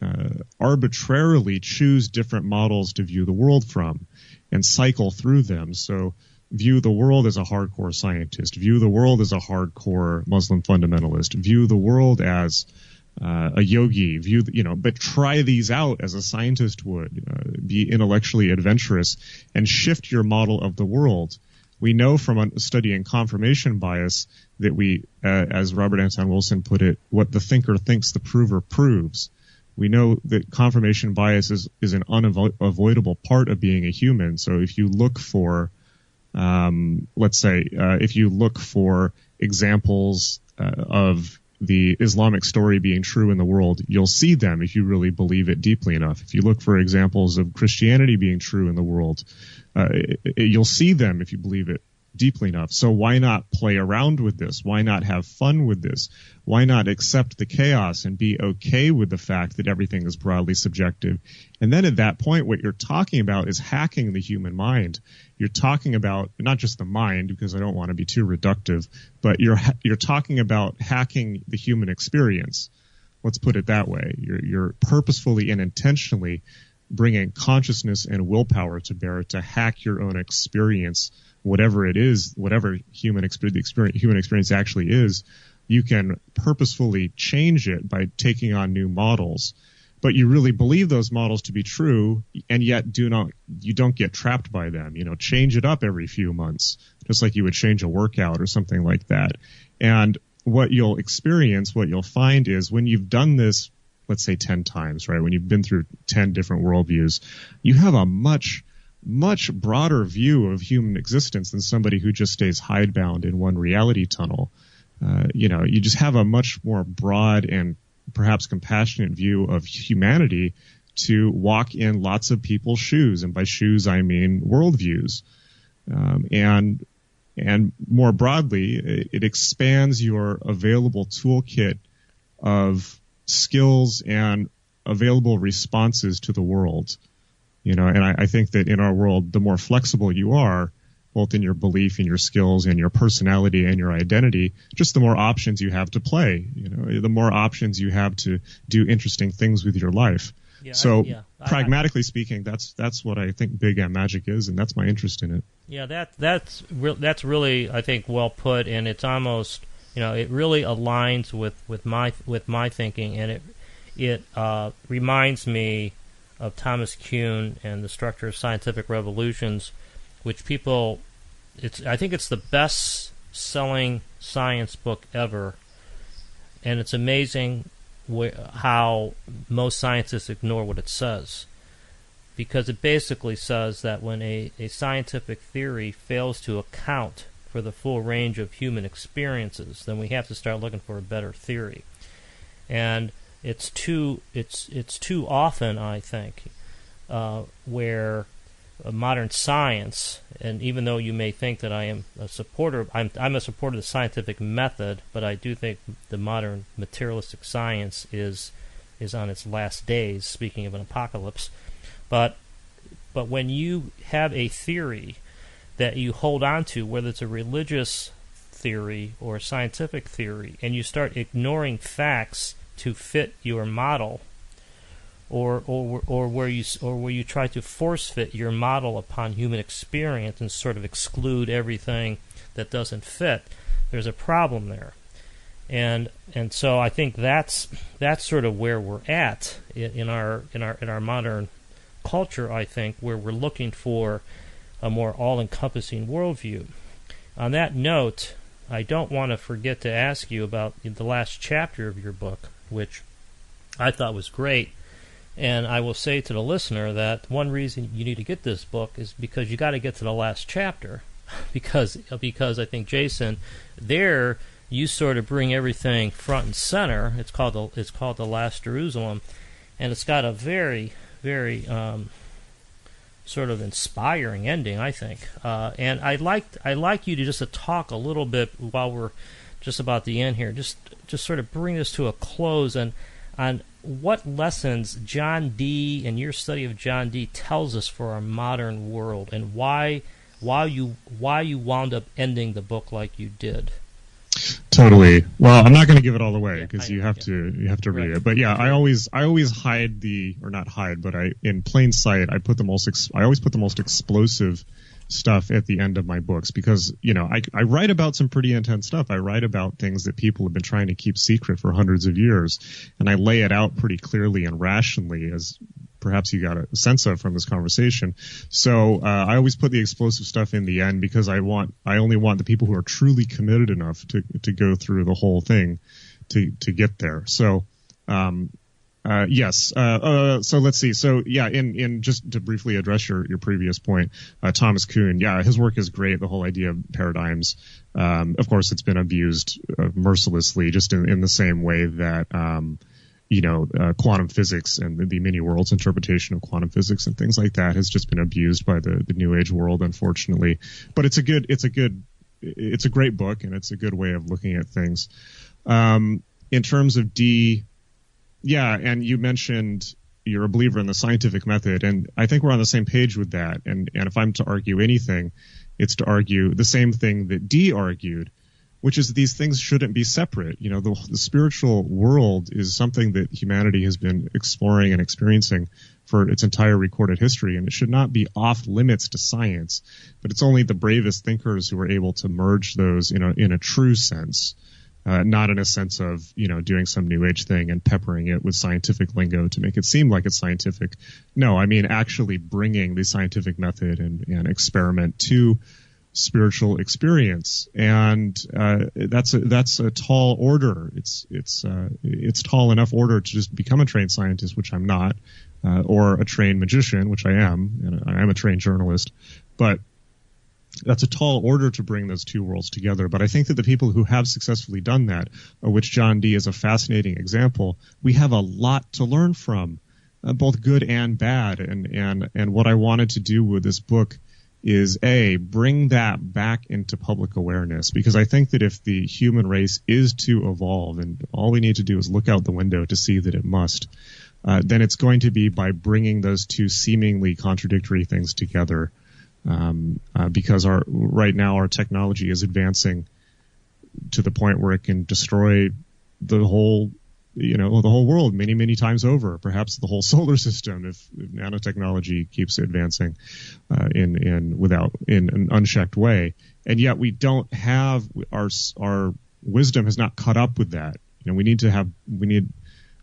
arbitrarily choose different models to view the world from and cycle through them? So view the world as a hardcore scientist, view the world as a hardcore Muslim fundamentalist, view the world as a yogi, but try these out as a scientist would, be intellectually adventurous and shift your model of the world. We know from studying confirmation bias that as Robert Anton Wilson put it, what the thinker thinks the prover proves. We know that confirmation bias is an unavoidable part of being a human. So if you look for, if you look for examples of the Islamic story being true in the world, you'll see them if you really believe it deeply enough. If you look for examples of Christianity being true in the world, you'll see them if you believe it deeply enough. So why not play around with this? Why not have fun with this? Why not accept the chaos and be okay with the fact that everything is broadly subjective? And then at that point, what you're talking about is hacking the human mind. You're talking about not just the mind, because I don't want to be too reductive, but you're talking about hacking the human experience. Let's put it that way. You're purposefully and intentionally bringing consciousness and willpower to bear to hack your own experience, whatever it is, whatever human experience actually is. you can purposefully change it by taking on new models. But you really believe those models to be true, and yet you don't get trapped by them. Change it up every few months, just like you would change a workout or something like that. And what you'll experience, what you'll find is when you've done this, let's say 10 times, right? When you've been through 10 different worldviews, you have a much broader view of human existence than somebody who just stays hidebound in one reality tunnel. You just have a much more broad and perhaps compassionate view of humanity to walk in lots of people's shoes. And by shoes, I mean worldviews. And more broadly, it expands your available toolkit of skills and available responses to the world. And I think that in our world, the more flexible you are, both in your belief, in your skills, in your personality, and your identity, just the more options you have to play. The more options you have to do interesting things with your life. Pragmatically speaking, that's what I think Big M Magic is, and that's my interest in it. Yeah, that's really, I think, well put, and it's almost, it really aligns with my thinking, and it reminds me of Thomas Kuhn and the Structure of Scientific Revolutions, which I think it's the best-selling science book ever, and it's amazing how most scientists ignore what it says, because it basically says that when a scientific theory fails to account for the full range of human experiences, then we have to start looking for a better theory. And it's too often, I think, where modern science, and even though you may think that I am a supporter, I'm a supporter of the scientific method, but I do think the modern materialistic science is on its last days, speaking of an apocalypse. But when you have a theory that you hold on to, whether it's a religious theory or a scientific theory, and you start ignoring facts to fit your model, or where you try to force fit your model upon human experience and sort of exclude everything that doesn't fit, there's a problem there. And so I think that's sort of where we're at in our modern culture, I think, where we're looking for a more all-encompassing worldview. On that note, I don't want to forget to ask you about the last chapter of your book, which I thought was great. And I will say to the listener that one reason you need to get this book is because you got to get to the last chapter, because I think, Jason, there you sort of bring everything front and center. It's called the Last Jerusalem, and it's got a very, very sort of inspiring ending, I think. And I'd like you to just talk a little bit while we're just about the end here, just sort of bring this to a close and on what lessons John Dee and your study of John Dee tells us for our modern world, and why you wound up ending the book like you did. Totally. Well, I'm not going to give it all away because you have to read it. But yeah, I always hide in plain sight I always put the most explosive stuff at the end of my books, because I write about some pretty intense stuff. I write about things that people have been trying to keep secret for hundreds of years, and I lay it out pretty clearly and rationally, as perhaps you got a sense of from this conversation. So I always put the explosive stuff in the end, because I only want the people who are truly committed enough to go through the whole thing to get there. So yes. So let's see. So yeah, in just to briefly address your previous point, Thomas Kuhn, yeah, his work is great. The whole idea of paradigms, of course, it's been abused mercilessly, just in the same way that quantum physics and the many worlds interpretation of quantum physics and things like that has just been abused by the New Age world, unfortunately. But it's a great book, and it's a good way of looking at things. In terms of Dee, yeah, and you mentioned you're a believer in the scientific method, and I think we're on the same page with that. And if I'm to argue anything, it's to argue the same thing that Dee argued, which is that these things shouldn't be separate. The spiritual world is something that humanity has been exploring and experiencing for its entire recorded history, and it should not be off limits to science. But it's only the bravest thinkers who are able to merge those in a true sense. not in a sense of, doing some new age thing and peppering it with scientific lingo to make it seem like it's scientific. No, I mean actually bringing the scientific method and experiment to spiritual experience, and that's a tall order. It's tall enough order to just become a trained scientist, which I'm not, or a trained magician, which I am, and I am a trained journalist, but that's a tall order to bring those two worlds together. But I think that the people who have successfully done that, which John Dee is a fascinating example, we have a lot to learn from, both good and bad. And what I wanted to do with this book is bring that back into public awareness, because I think that if the human race is to evolve, and all we need to do is look out the window to see that it must, then it's going to be by bringing those two seemingly contradictory things together. Because right now our technology is advancing to the point where it can destroy the whole world many, many times over, perhaps the whole solar system if nanotechnology keeps advancing in an unchecked way. And yet we don't have our wisdom has not caught up with that. We need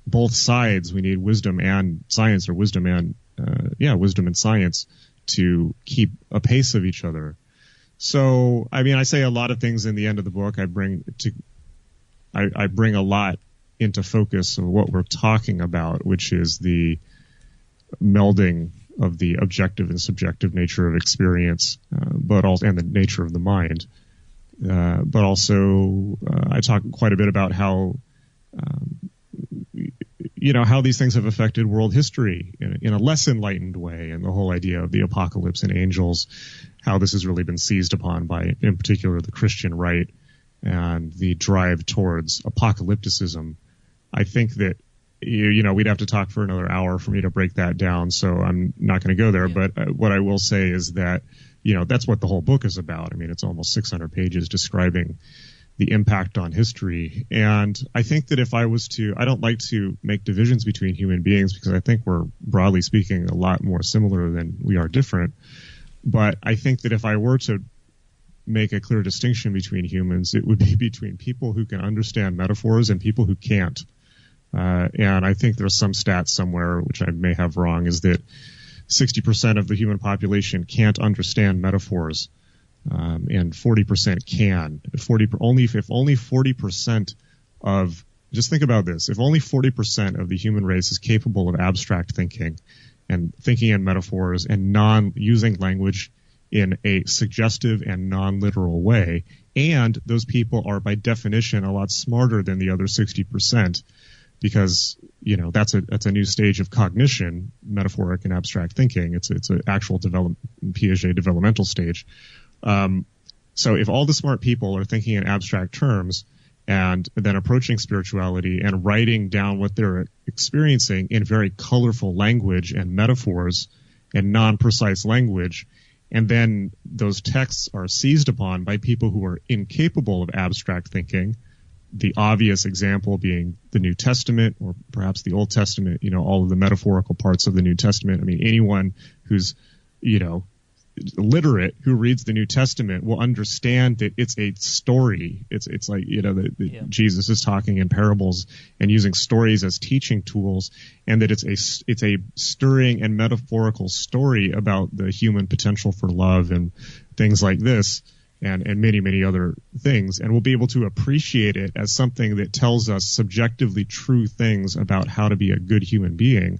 both sides. We need wisdom and science, or wisdom and science, to keep a pace of each other. So, I mean, I say a lot of things in the end of the book. I bring a lot into focus of what we're talking about, which is the melding of the objective and subjective nature of experience, and the nature of the mind. But also, I talk quite a bit about how these things have affected world history in a less enlightened way, and the whole idea of the apocalypse and angels, how this has really been seized upon by, in particular, the Christian right, and the drive towards apocalypticism. I think that, we'd have to talk for another hour for me to break that down, so I'm not going to go there. Yeah. But what I will say is that, that's what the whole book is about. I mean, it's almost 600 pages describing the impact on history. And I think that if I don't like to make divisions between human beings, because I think we're, broadly speaking, a lot more similar than we are different. But I think that if I were to make a clear distinction between humans, it would be between people who can understand metaphors and people who can't. And I think there's some stats somewhere, which I may have wrong, is that 60% of the human population can't understand metaphors. And 40% can. If only 40% of, just think about this, if only 40% of the human race is capable of abstract thinking and thinking in metaphors and using language in a suggestive and non-literal way, and those people are by definition a lot smarter than the other 60%, because that's a new stage of cognition, metaphoric and abstract thinking. It's an actual Piaget developmental stage. So if all the smart people are thinking in abstract terms and then approaching spirituality and writing down what they're experiencing in very colorful language and metaphors and non-precise language, and then those texts are seized upon by people who are incapable of abstract thinking, the obvious example being the New Testament, or perhaps the Old Testament, all of the metaphorical parts of the New Testament. I mean, anyone who's, literate who reads the New Testament will understand that it's a story. It's like, Jesus is talking in parables and using stories as teaching tools, and that it's a stirring and metaphorical story about the human potential for love and things like this, and many, many other things. And we'll be able to appreciate it as something that tells us subjectively true things about how to be a good human being.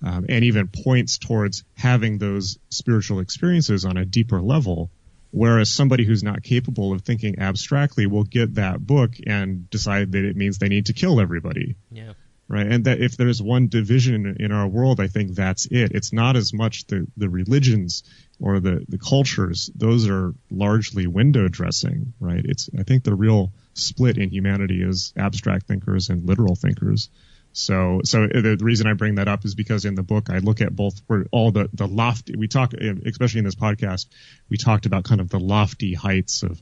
And even points towards having those spiritual experiences on a deeper level, whereas somebody who's not capable of thinking abstractly will get that book and decide that it means they need to kill everybody. Yeah. Right. And that if there's one division in our world, I think that's it. It's not as much the religions or the cultures. Those are largely window dressing, right? I think the real split in humanity is abstract thinkers and literal thinkers. So the reason I bring that up is because in the book I look at both where all the lofty, we talk, especially in this podcast, we talked about kind of the lofty heights of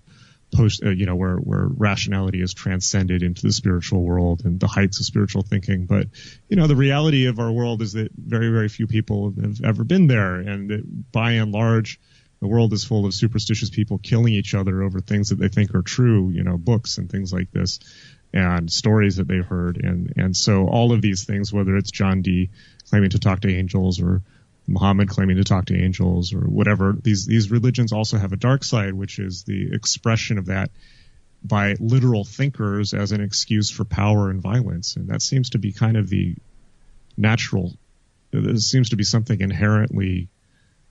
where rationality is transcended into the spiritual world and the heights of spiritual thinking. But, the reality of our world is that very, very few people have ever been there, and that by and large, The world is full of superstitious people killing each other over things that they think are true, books and things like this, and stories that they've heard. And so all of these things, whether it's John Dee claiming to talk to angels or Muhammad claiming to talk to angels or whatever, these religions also have a dark side, which is the expression of that by literal thinkers as an excuse for power and violence. And that seems to be kind of the natural, there seems to be something inherently,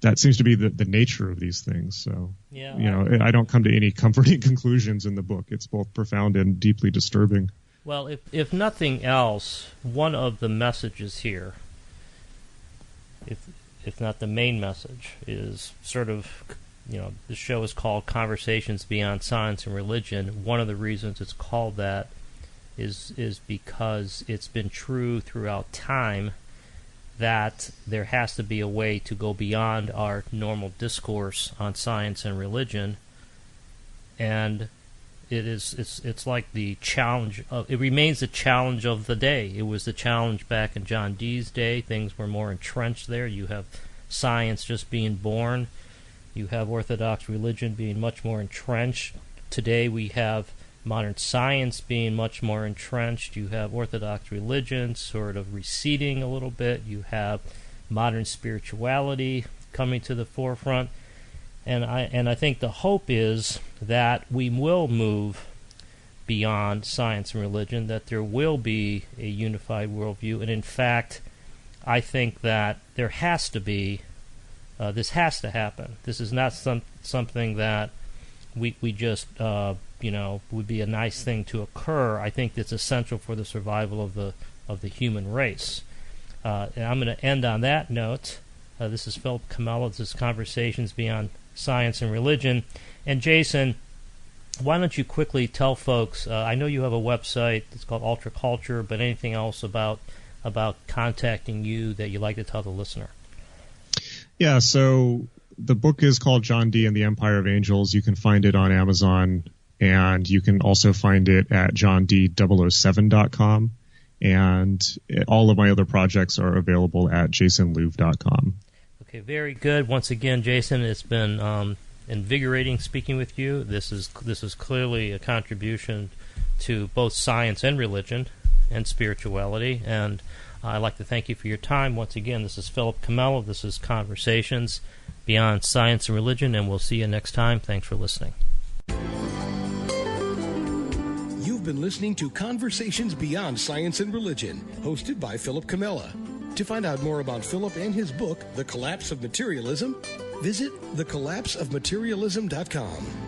that seems to be the nature of these things. So, I don't come to any comforting conclusions in the book. It's both profound and deeply disturbing. Well, if nothing else, one of the messages here, if not the main message, is sort of, the show is called Conversations Beyond Science and Religion. One of the reasons it's called that is because it's been true throughout time that there has to be a way to go beyond our normal discourse on science and religion, and it's like the challenge it remains the challenge of the day. It was the challenge back in John Dee's day. Things were more entrenched there. You have science just being born. You have Orthodox religion being much more entrenched. Today we have modern science being much more entrenched. You have Orthodox religion sort of receding a little bit. You have modern spirituality coming to the forefront. And I think the hope is that we will move beyond science and religion, that there will be a unified worldview. And in fact, I think that there has to be, this has to happen. This is not something that we just, would be a nice thing to occur. I think it's essential for the survival of the human race. And I'm going to end on that note. This is Philip Camella. This is Conversations Beyond Science and Religion. And Jason, why don't you quickly tell folks, I know you have a website, it's called Ultra Culture, but anything else about contacting you that you'd like to tell the listener? Yeah, so the book is called John Dee and the Empire of Angels. You can find it on Amazon, and you can also find it at johnd007.com. And all of my other projects are available at jasonlouv.com. Okay, very good. Once again, Jason, it's been invigorating speaking with you. This is clearly a contribution to both science and religion and spirituality, and I'd like to thank you for your time. Once again, this is Philip Camella. This is Conversations Beyond Science and Religion, and we'll see you next time. Thanks for listening. You've been listening to Conversations Beyond Science and Religion, hosted by Philip Camella. To find out more about Philip and his book, The Collapse of Materialism, visit thecollapseofmaterialism.com.